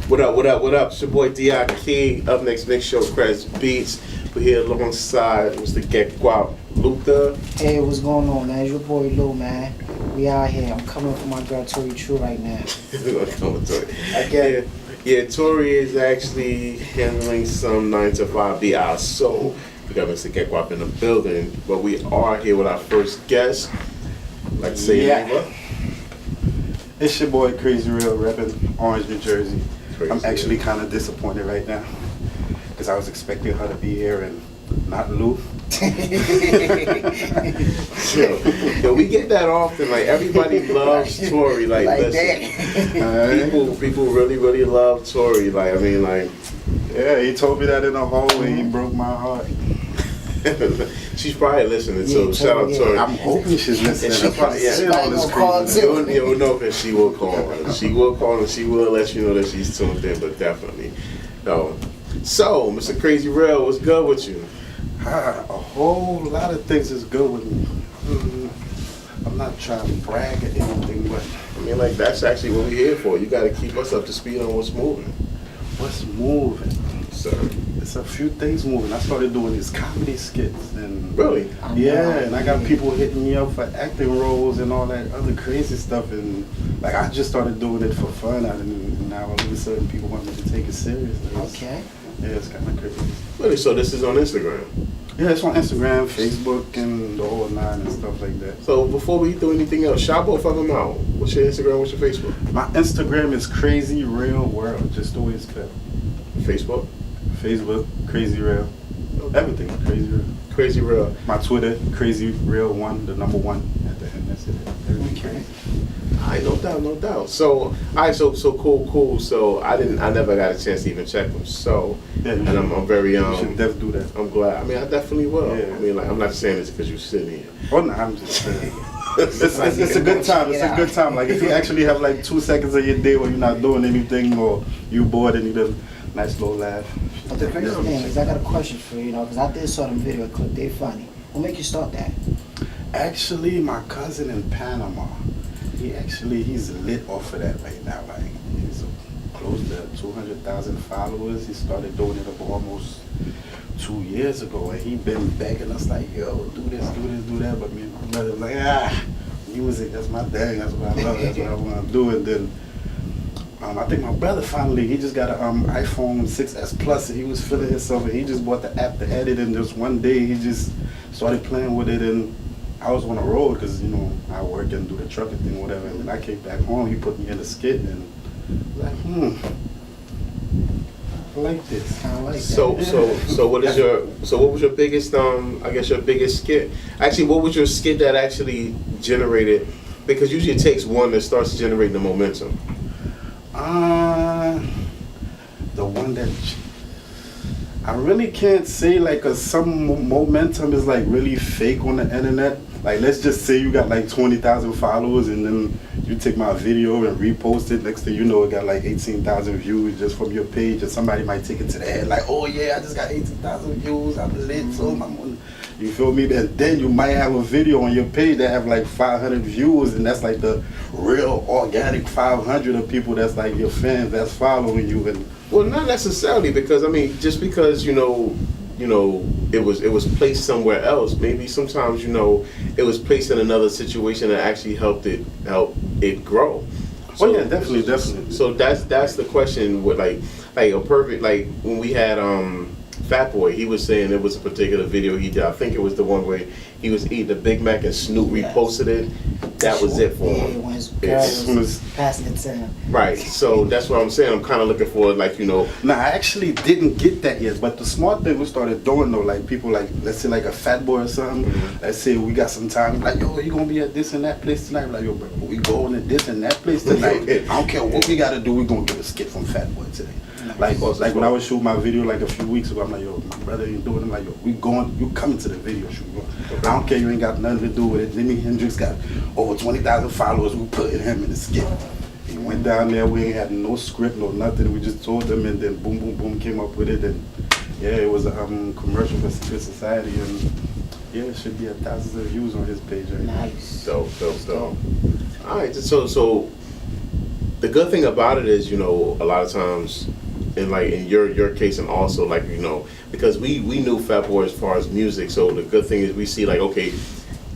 What up, what up, what up? It's your boy D.I. Key. Up next, Mix Show, Crazy Beats. We're here alongside Mr. Get Gwop, Luther. Hey, what's going on, man? It's your boy Lou, man. We out here. I'm coming for my girl Tori True right now. We're gonna come with Tori. Yeah, Tori is actually handling some 9 to 5 BI. So we got Mr. Get Gwop in the building, but we are here with our first guest. Like to say, yeah. It's your boy CrazyReal, repping Orange, New Jersey. I'm actually kind of disappointed right now because I was expecting her to be here and not Lou. Yo, we get that often. Like everybody loves Tori. Like listen, people really love Tori. Like I mean, like yeah, he told me that in the hallway. He broke my heart. She's probably listening, so shout out Tori. I'm hoping she's listening. She probably, you'll know that she will call. She will call and she will let you know that she's tuned in, but definitely. No. So, Mr. CrazyReal, what's good with you? A whole lot of things is good with me. I'm not trying to brag or anything, but I mean, like that's actually what we're here for. You got to keep us up to speed on what's moving. What's moving? Sir. It's a few things moving. I started doing these comedy skits and really, yeah, and I got people hitting me up for acting roles and all that other crazy stuff. And like I just started doing it for fun, and now all of a sudden people want me to take it serious. Okay. Yeah, it's kind of crazy. Really? So this is on Instagram? Yeah, it's on Instagram, Facebook, and the whole nine and stuff like that. So before we do anything else, shout both of them out. What's your Instagram? What's your Facebook? My Instagram is CrazyReal World, just the way it's spelled. Facebook? Facebook, CrazyReal. Okay. Everything, CrazyReal. CrazyReal. My Twitter, CrazyReal1, the number 1 at the end. That's it. Everything crazy. Alright, no doubt. So, alright, so cool. So I never got a chance to even check them. So, yeah, and I'm very you should definitely do that. I'm glad. I mean, I definitely will. Yeah. I mean, like, I'm not saying this because you're sitting here. Oh no, I'm just saying. It's a good time. It's a good time. Like if you actually have like 2 seconds of your day where you're not doing anything or you bored and you need a nice little laugh. But the crazy thing is, I got a question for you, because I did saw them video clip. They funny. What make you start that? Actually, my cousin in Panama, he's lit off of that right now. Like he's close to 200,000 followers. He started doing it about almost 2 years ago, and he been begging us like, yo, do this, do that. But me and my brother was like, music, that's my thing. That's what I love. That's what I want to do. And then I think my brother finally, he just got an iPhone 6S Plus, and he was feeling himself, and he just bought the app to edit, and just one day he just started playing with it, and I was on the road because, you know, I work and do the trucking thing, whatever, and then I came back home, he put me in the skit, and I was like, I like this. I like that. So what was your biggest I guess your biggest skit? Actually, what was your skit that actually generated, because usually it takes one that starts generating the momentum. The one that I really can't say, like, cause some momentum is like really fake on the internet. Like, let's just say you got like 20,000 followers and then you take my video and repost it. Next thing you know, it got like 18,000 views just from your page, and somebody might take it to the head like, oh yeah, I just got 18,000 views, I'm lit, so my money. You feel me? And then you might have a video on your page that have like 500 views, and that's like the real organic 500 of people that's like your fans that's following you. And well, not necessarily, because I mean, just because you know, it was placed somewhere else. Maybe sometimes it was placed in another situation that actually helped it grow. So, yeah, definitely. So that's the question with like a perfect, like when we had Fat Boy, he was saying it was a particular video he did. I think it was the one where he was eating a Big Mac and Snoop reposted it. That was it for him. When his girl was passing it to him. Right. So that's what I'm saying. I'm kind of looking for, like, Nah, I actually didn't get that yet. But the smart thing we started doing though, like people like, let's say like a Fat Boy or something. Mm-hmm. Let's say we got some time. Like, yo, you gonna be at this and that place tonight? Like, yo, bro, we going to this and that place tonight. I don't care what we gotta do. We gonna get a skit from Fat Boy today. Like when I was shooting my video like a few weeks ago, I'm like, yo, my brother ain't doing it. I'm like, yo, you coming to the video shoot. Okay. I don't care, you ain't got nothing to do with it. Jimi Hendrix got over 20,000 followers. We putting him in the skit. He went down there, we ain't had no script, no nothing. We just told them, and then boom, came up with it. And yeah, it was a commercial for Secret Society, and yeah, it should be thousands of views on his page right now. Nice. Dope. All right, so the good thing about it is, you know, a lot of times, and like in your case, and also like, you know, because we knew Fat Boy as far as music, so the good thing is we see like, okay,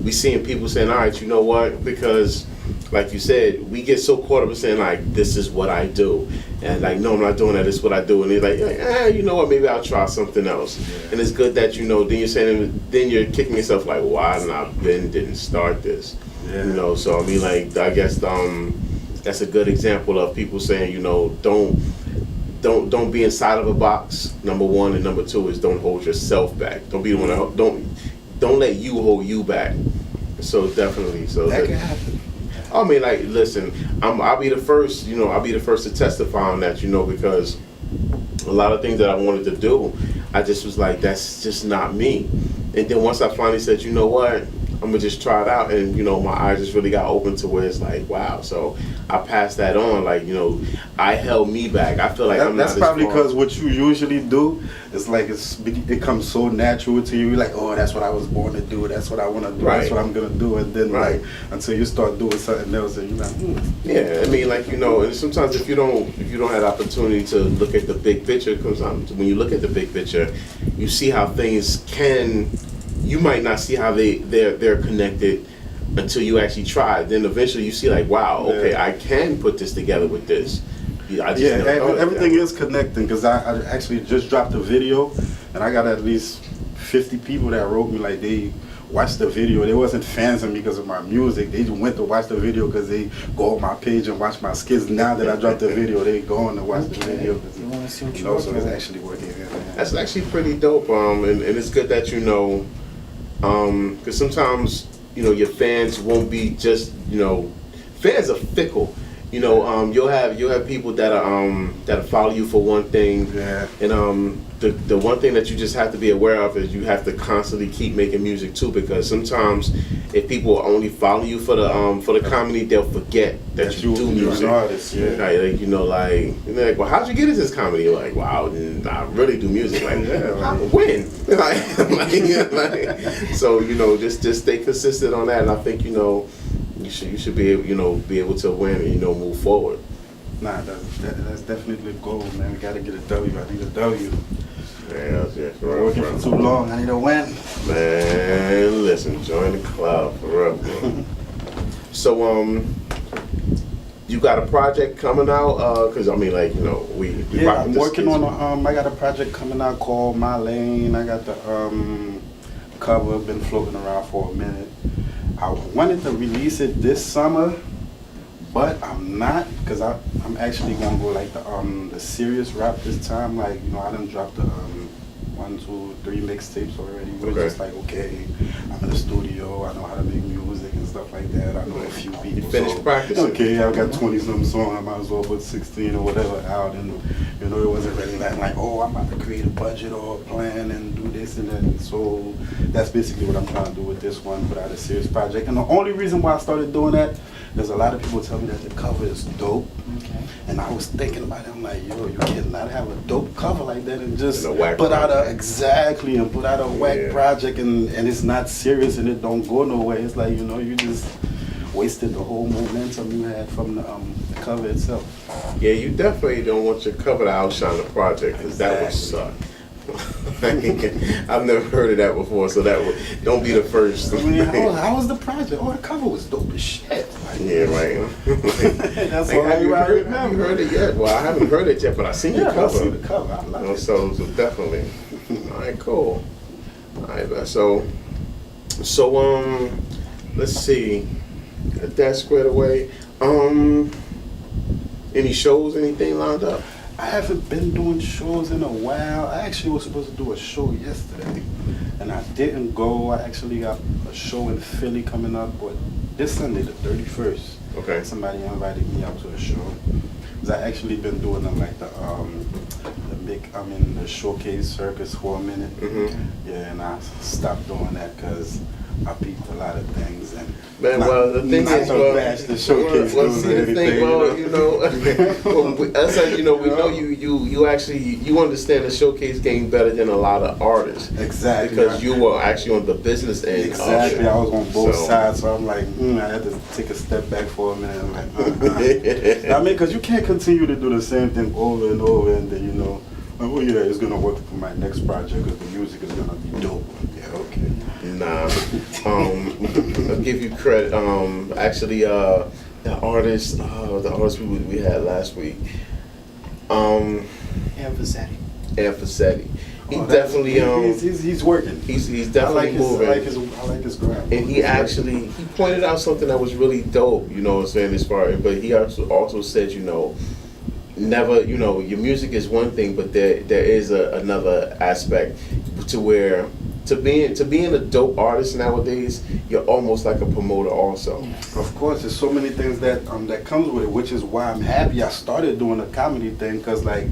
we seeing people saying, all right, you know what, because like you said, we get so caught up in saying like, this is what I do, and like, no, I'm not doing that, this is what I do, and they're like, you know what, maybe I'll try something else. And it's good that, you know, then you're saying, then you're kicking yourself like, why didn't start this, you know. So I mean, like, I guess that's a good example of people saying, you know, don't be inside of a box, number one, and number two is don't hold yourself back. Don't be the one don't let you hold you back. So definitely, so that can happen. I mean, like, listen, I'll be the first, you know, I'll be the first to testify on that, you know, because a lot of things that I wanted to do, I just was like, that's just not me. And then once I finally said, you know what, I'm gonna just try it out, and you know, my eyes just really got open to where it's like, wow. So I passed that on, like, you know, I held me back. I feel like that's probably because what you usually do is like it comes so natural to you. You're like, oh, that's what I was born to do. That's what I want to do. Right. That's what I'm gonna do. And then Right. like until you start doing something else, and you're like, Yeah, I mean, like, you know, and sometimes if you don't have the opportunity to look at the big picture, because when you look at the big picture, you see how things can. You might not see how they're connected until you actually try it. Then eventually you see like, wow, okay, Yeah. I can put this together with this. I just never thought of everything that. is connecting because I actually just dropped a video, and I got at least 50 people that wrote me like they watched the video. They wasn't fans of me because of my music. They just went to watch the video because they go on my page and watch my skits. Now that I dropped the video, they go on to watch the video. You want to see what You you know, so it's want. actually working. That's actually pretty dope. And it's good that you know, because sometimes, you know, your fans won't be just, you know, fans are fickle. You know, you'll have people that follow you for one thing, Yeah. and the one thing that you just have to be aware of is you have to constantly keep making music too, because sometimes if people only follow you for the comedy, they'll forget that you do you're music. an artist, yeah. Like, you know, like, well, how'd you get into this comedy? You're like, wow, I really do music. Like, when? So, you know, just stay consistent on that, and I think, you know, you should be able to win and, you know, move forward. Nah, that's definitely the goal, man. We gotta get a W. I need a W. Yeah, We're working for too long. I need a win. Man, listen, join the club for real, man. So, you got a project coming out? Cause I mean, like, you know, we Yeah, rock I'm this working skit. on I got a project coming out called My Lane. I got the cover, been floating around for a minute. I wanted to release it this summer, but I'm not, because I'm actually gonna go like the serious rap this time. Like, you know, I done dropped the 1, 2, 3 mixtapes already. It was Okay. just like, okay, I'm in the studio, I know how to make music and stuff like that. I know a few people. You finished so, practicing? Okay, I got 20-something songs, I might as well put 16 or whatever out. And, you know, it wasn't really like, oh, I'm about to create a budget or a plan and do this and that. So that's basically what I'm trying to do with this one, put out a serious project. And the only reason why I started doing that, there's a lot of people tell me that the cover is dope. Okay. And I was thinking about it, I'm like, yo, you cannot have a dope cover like that and just And a whack put out project. put out a whack Yeah. project and it's not serious and it don't go nowhere. It's like, you know, you just wasted the whole momentum you had from the cover itself. Yeah, you definitely don't want your cover to outshine the project, because that would suck. I've never heard of that before, so don't be the first. I mean, how was the project? Oh, the cover was dope as shit. Like, Yeah, right. That's Like, all have you I heard remember. it yet? Well, I haven't heard it yet, but I seen your Yeah, I cover. see the cover. I love it. So definitely. All right, cool. All right, so let's see. Got that squared away. Any shows, anything lined up? I haven't been doing shows in a while. I actually was supposed to do a show yesterday, and I didn't go. I actually got a show in Philly coming up, but this Sunday, the 31st. Okay. Somebody invited me out to a show. 'Cause I actually been doing them like the showcase circus for a minute. Mhm. Yeah, and I stopped doing that because I peeped a lot of things and. Man, well, the thing not is, to bash the showcase well, dudes see, or the thing, anything, well, you know, us as you know, we know you actually you understand the showcase game better than a lot of artists. Exactly. Because you were actually on the business end. Exactly. Of it. I was on both So- sides, so I'm like, I had to take a step back for a minute. I'm like, I mean, because you can't continue to do the same thing over and over, and then oh yeah, it's gonna work for my next project because the music is gonna be dope. Yeah, okay. Nah, I'll give you credit. Actually, the artist we had last week, Emphasizing. Ed Facchetti. He Oh, that's- definitely he's working. he's I definitely like moving. I like his grab. And he actually he pointed out something that was really dope, you know what I'm saying, as far but he also said, never, your music is one thing, but there is another aspect to where to being a dope artist nowadays, you're almost like a promoter also. Of course, there's so many things that comes with it, which is why I'm happy I started doing the comedy thing, because like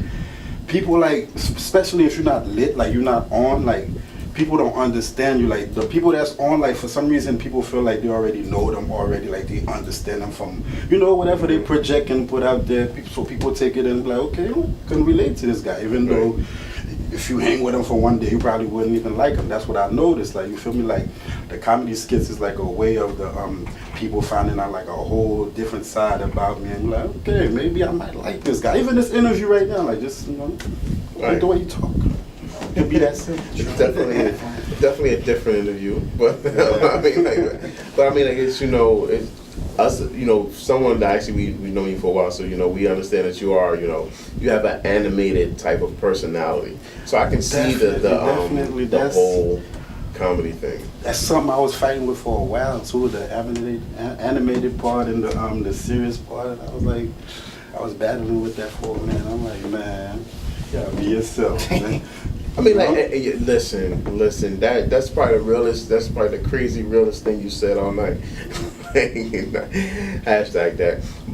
people like, especially if you're not lit, like you're not on, like people don't understand you. Like the people that's on, like for some reason people feel like they already know them already, like they understand them from whatever they project and put out there. So people take it and be like, okay, I can relate to this guy, even though if you hang with him for one day, you probably wouldn't even like him. That's what I noticed. Like, you feel me? Like the comedy skits is like a way of the people finding out like a whole different side about me, and you're like, okay, maybe I might like this guy. Even this interview right now, like just like the way you talk. It could be that simple. It's definitely a different interview, but I mean, it's us, someone that actually we know you for a while, so we understand that you are, you have an animated type of personality. So I can see Definitely, the whole comedy thing. That's something I was fighting with for a while too. The animated part and the serious part. I was battling with that for a minute. I'm like, man, you gotta be yourself, man. I mean, listen. That's probably the realest. That's probably the crazy realest thing you said all night. Hashtag that. But